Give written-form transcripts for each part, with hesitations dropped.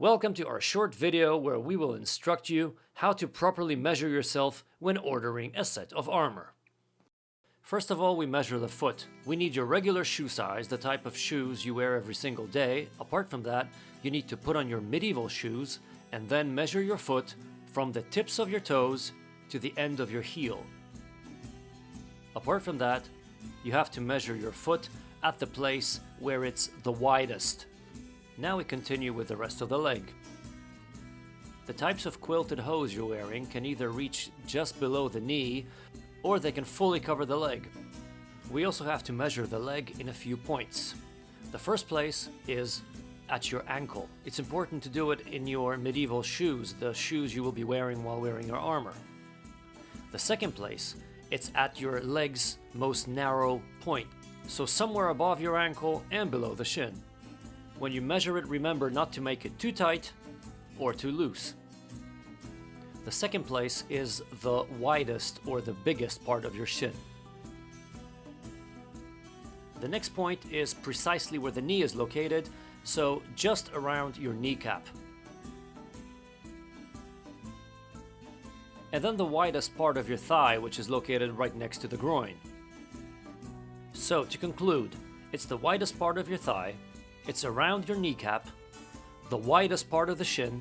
Welcome to our short video where we will instruct you how to properly measure yourself when ordering a set of armor. First of all, we measure the foot. We need your regular shoe size, the type of shoes you wear every single day. Apart from that, you need to put on your medieval shoes and then measure your foot from the tips of your toes to the end of your heel. Apart from that, you have to measure your foot at the place where it's the widest. Now we continue with the rest of the leg. The types of quilted hose you're wearing can either reach just below the knee or they can fully cover the leg. We also have to measure the leg in a few points. The first place is at your ankle. It's important to do it in your medieval shoes, the shoes you will be wearing while wearing your armor. The second place, it's at your leg's most narrow point, so somewhere above your ankle and below the shin. When you measure it, remember not to make it too tight or too loose. The second place is the widest or the biggest part of your shin. The next point is precisely where the knee is located, so just around your kneecap. And then the widest part of your thigh, which is located right next to the groin. So to conclude, it's the widest part of your thigh, it's around your kneecap, the widest part of the shin,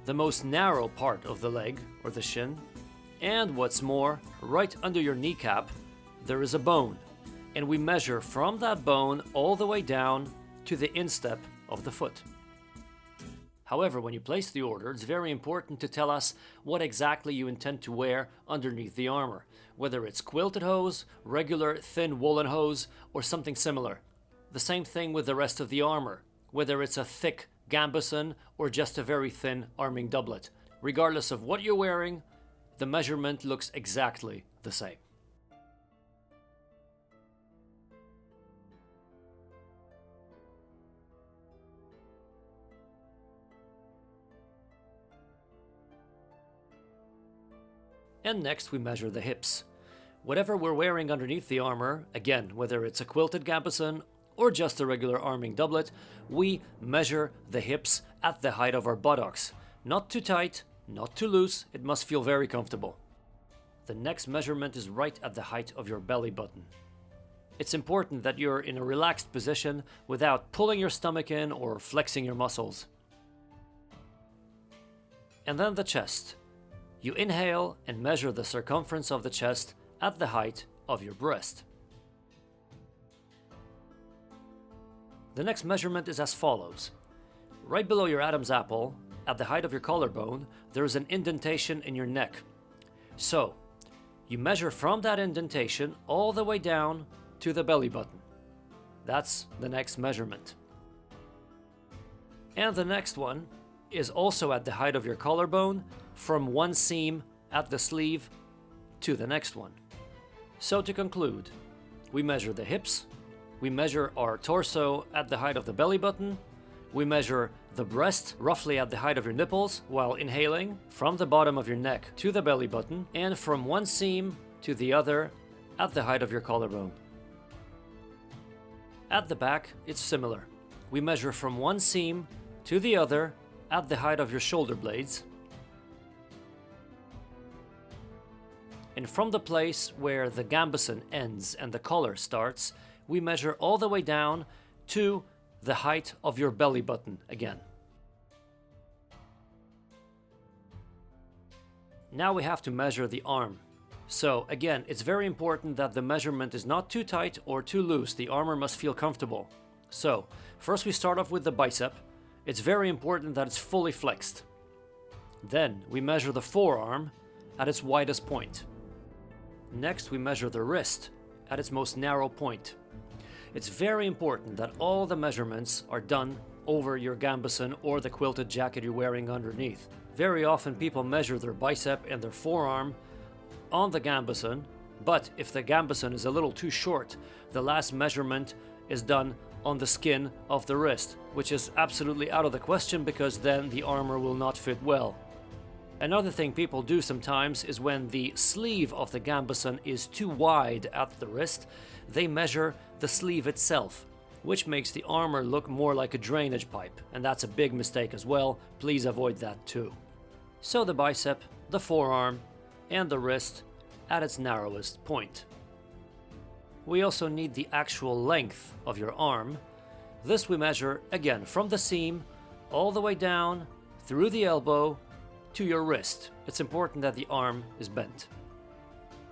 the most narrow part of the leg or the shin, and what's more, right under your kneecap, there is a bone, and we measure from that bone all the way down to the instep of the foot. However, when you place the order, it's very important to tell us what exactly you intend to wear underneath the armor, whether it's quilted hose, regular thin woolen hose, or something similar. The same thing with the rest of the armor, whether it's a thick gambeson or just a very thin arming doublet. Regardless of what you're wearing, the measurement looks exactly the same. And next we measure the hips. Whatever we're wearing underneath the armor, again, whether it's a quilted gambeson or just a regular arming doublet, we measure the hips at the height of our buttocks. Not too tight, not too loose, it must feel very comfortable. The next measurement is right at the height of your belly button. It's important that you're in a relaxed position without pulling your stomach in or flexing your muscles. And then the chest. You inhale and measure the circumference of the chest at the height of your breast. The next measurement is as follows. Right below your Adam's apple, at the height of your collarbone, there is an indentation in your neck. So, you measure from that indentation all the way down to the belly button. That's the next measurement. And the next one is also at the height of your collarbone, from one seam at the sleeve to the next one. So to conclude, we measure the hips, we measure our torso at the height of the belly button, we measure the breast roughly at the height of your nipples while inhaling from the bottom of your neck to the belly button and from one seam to the other at the height of your collarbone. At the back, it's similar. We measure from one seam to the other at the height of your shoulder blades, and from the place where the gambeson ends and the collar starts, we measure all the way down to the height of your belly button again. Now we have to measure the arm. So again, it's very important that the measurement is not too tight or too loose. The armor must feel comfortable. So first we start off with the bicep. It's very important that it's fully flexed. Then we measure the forearm at its widest point. Next we measure the wrist at its most narrow point. It's very important that all the measurements are done over your gambeson or the quilted jacket you're wearing underneath. Very often people measure their bicep and their forearm on the gambeson, but if the gambeson is a little too short, the last measurement is done on the skin of the wrist, which is absolutely out of the question because then the armor will not fit well. Another thing people do sometimes is when the sleeve of the gambeson is too wide at the wrist, they measure the sleeve itself. which makes the armor look more like a drainage pipe, and that's a big mistake as well. Please avoid that too. So the bicep, the forearm, and the wrist at its narrowest point. We also need the actual length of your arm. This we measure again from the seam all the way down through the elbow to your wrist. It's important that the arm is bent.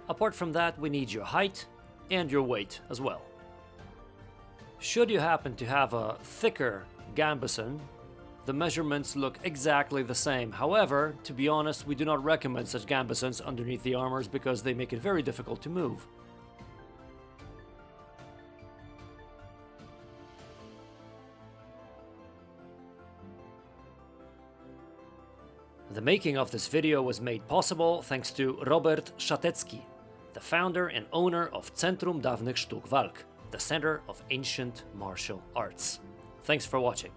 Apart from that, we need your height and your weight as well. Should you happen to have a thicker gambeson, the measurements look exactly the same. However, to be honest, we do not recommend such gambesons underneath the armors because they make it very difficult to move. The making of this video was made possible thanks to Robert Szatecki, the founder and owner of Centrum Dawnych Sztuk Walk, the Center of Ancient Martial Arts. Thanks for watching.